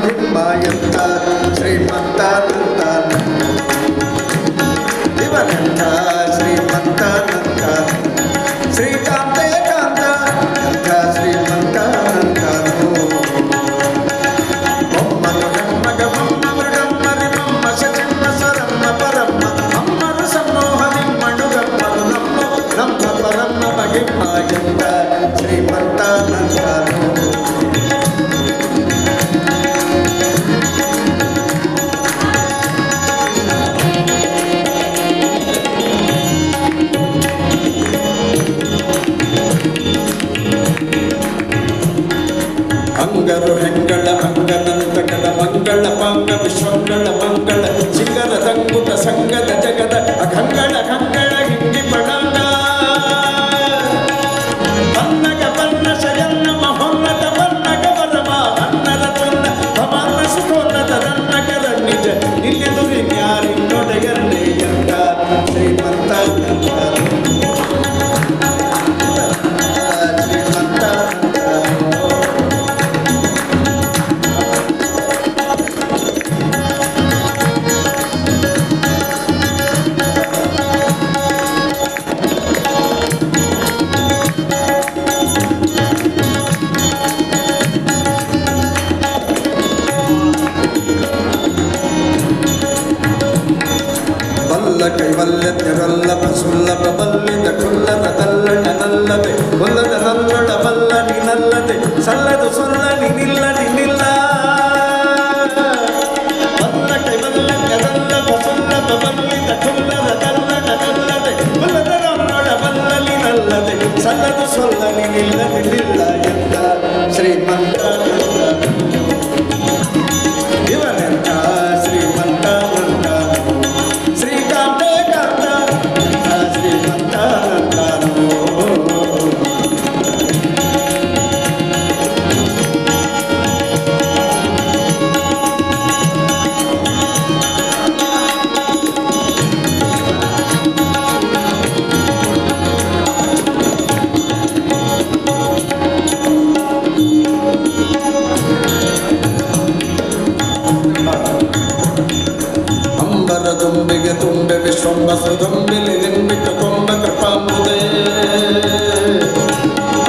ಮಹಿಮಾಯಂತ ಶ್ರೀಮಂತಾನಂತ ಇವನಂತ ಶ್ರೀಮಂತಾನಂತ ಶ್ರೀಕಾಂತೆ ಕಾಂತ ಎಂಥ ಶ್ರೀಮಂತಾನಂತನು ಬೊಮ್ಮನು ಹೆಮ್ಮಗ ಬೊಮ್ಮ ಮೃಡಮ್ಮರಿ ಬೊಮ್ಮ ಶಚಿಮ್ಮ ಸ್ವರಮ್ಮ ಪರಮ್ಮ ಅಮ್ಮರು ಸಮೋಹನಿ ಮಣುಗಮ್ಮರು ನಮ್ಮ ಪರಮ್ಮ ಮಹಿಮಾಯಂತ ಶ್ರೀಮಂತಾನಂತನು ಅಂಗರು ಹೆಂಗಳ ಅಂಗನಂತಕದ ಮಂಗಳ ಪಾಂಗ ವಿಶ್ವಂಗಳ ಮಂಗಳ ಸಿಂಗರ ತಂಗುಟ ಸಂಗದ ಜಗದ ಅಖಂಗಳ ಖಂಗಳ ಹಿಂಡಿ ಪಡಂಗ ಪನ್ನಗ ಪನ್ನ ಶಯನ್ನ ಮಹೋನ್ನತ ಪನ್ನಗ ವರಮ ಅನ್ನರ ತೊನ್ನ ಭವನ್ನ ಸುಖೋನ್ನತ ರನ್ನಗರ ನಿಜ ನಿಲ್ಲೆದುರಿ ನ್ಯಾರಿನ್ನೊಡೆಗರನೇ ಎಂದ ಶ್ರೀಮಂತ ಕೈವಲ್ಯರಲ್ಲಭ ಸುಲ್ಲಭ ಬಲ್ಲಿದ ಕುಲ್ಲರ ತಲ್ಲಣನಲ್ಲದೆ ಒಲ್ಲದ ನಲ್ಲೊಡ ಬಲ್ಲ ನಿನಲ್ಲದೆ ಸಲ್ಲದು ಸೊಲ್ಲ ನಿನಿಲ್ಲ ನಿನಿಲ್ಲ ಬಲ್ಲ ಕೈವಲ್ಯರಲ್ಲಭ ಸುಲ್ಲಭ ಬಲ್ಲಿದ ಕುಲ್ಲರ ತಲ್ಲಣನಲ್ಲದೆ ಒಲ್ಲದ ನಲ್ಲೊಡ ಬಲ್ಲ ನಿನಲ್ಲದೆ ಸಲ್ಲದು ಸೊಲ್ಲ ನಿನಿಲ್ಲ ನಿನಿಲ್ಲ ಎಂದ ಶ್ರೀಮಂತ ಇವನೆಂತ ಶ್ರೀಮಂತಾನಂದ ಶ್ರೀಕಾಂತೆ ಕಾಂತ ಶ್ರೀಮಂತಾನಂದನು ದುಂಬಿಗೆ ತುಂಬೆ ವಿಶ್ವಂಬಸ ದುಂಬಿಲಿ ನಿಂಬಿಟ್ಟು ಕೊಂಬ ಕೃಪಾಂಬುದೇ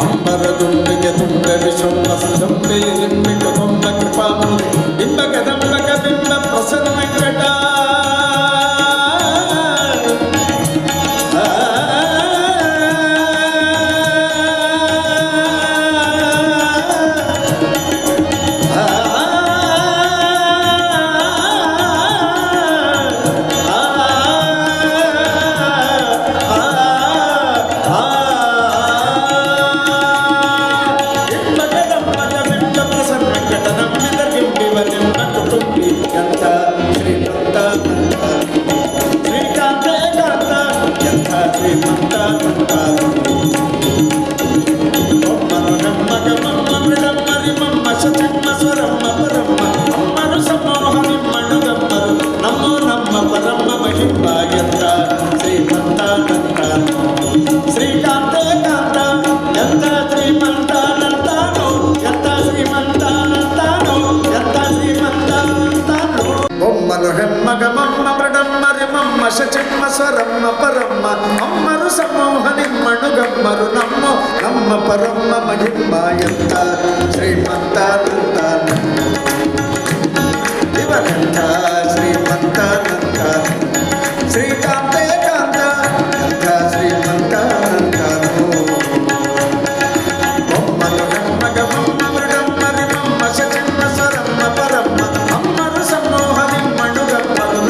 ಅಂಬರ ದುಂಬಿಗೆ ತುಂಬೆ ವಿಶ್ವಂಬಸ ದುಂಬಿಲಿ ನಿಂಬಿಟ್ಟು ಕೊಂಬ ಕೃಪಾಂಬುದೇ ಬಿಂಬಕ ದಂಬಕ ಬಿಂಬ ಪ್ರಸನ್ನ ವೆಂಕಟ ಶಚಿಮ್ಮ ಸ್ವರಮ್ಮ ಪರಮ್ಮ ಅಮ್ಮರು ಸಮೋಹನಿ ಮಣುಗಮ್ಮರು ನಮ್ಮ ಪರಮ್ಮ ಮಹಿಮಾಯಂತ ಶ್ರೀಮಂತಾನಂತ ಇವನಂತ ಶ್ರೀಮಂತಾನಂತ ಶ್ರೀಕಾಂತೆ ಕಾಂತ ಎಂಥ ಶ್ರೀಮಂತಾನಂತನು ಬೊಮ್ಮನು ಹೆಮ್ಮಗ ಬೊಮ್ಮ ಮೃಡಮ್ಮರಿ ಬೊಮ್ಮ ಶಚಿಮ್ಮ ಸ್ವರಮ್ಮ ಪರಮ್ಮ ಅಮ್ಮರು ಸಮೋಹನಿ ಮಣುಗಮ್ಮರು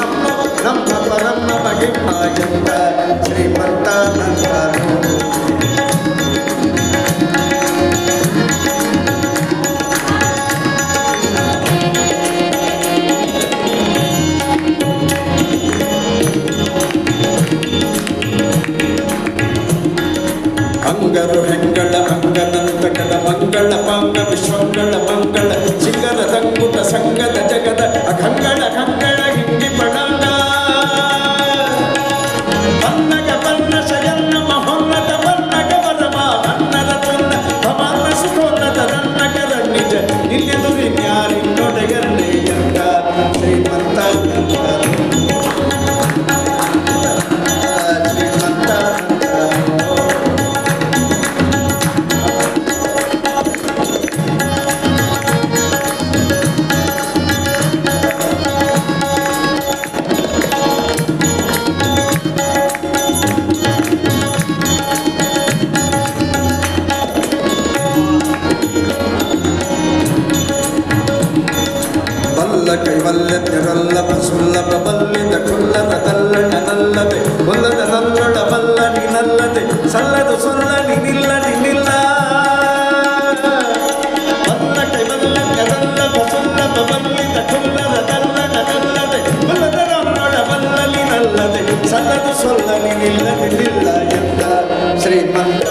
ನಮ್ಮ ಪರಮ್ಮ ಮಹಿಮಾಯಂತ ಶ್ರೀಮಂತಾನಂತನು ಉಲ್ಲ ಕೈವಲ್ಯದ್ಯರಲ್ಲಭ ಸುಲ್ಲಭ ಬಲ್ಲಿದ ಕುಲ್ಲದ ತಲ್ಲಣ ನಲ್ಲದೆ ಒಲ್ಲದ ನಲ್ಲೊಳ ಬಲ್ಲ ನಿನ್ನಲ್ಲದೆ ಸಲ್ಲದು ಸೊಲ್ಲ ನಿನ್ನಿಲ್ಲ ನಿನ್ನಿಲ್ಲ ಬಲ್ಲ ಕೈವಲ್ಯದ್ಯರಲ್ಲಭ ಸುಲ್ಲಭ ಬಲ್ಲಿದ ಕುಲ್ಲದ ತಲ್ಲಣ ನಲ್ಲದೆ ಒಲ್ಲದ ನಲ್ಲೊಳ ಬಲ್ಲ ನಿನ್ನಲ್ಲದೆ ಸಲ್ಲದು ಸೊಲ್ಲ ನಿನ್ನಿಲ್ಲ ನಿನ್ನಿಲ್ಲ ಎಂದ ಶ್ರೀಮಂತ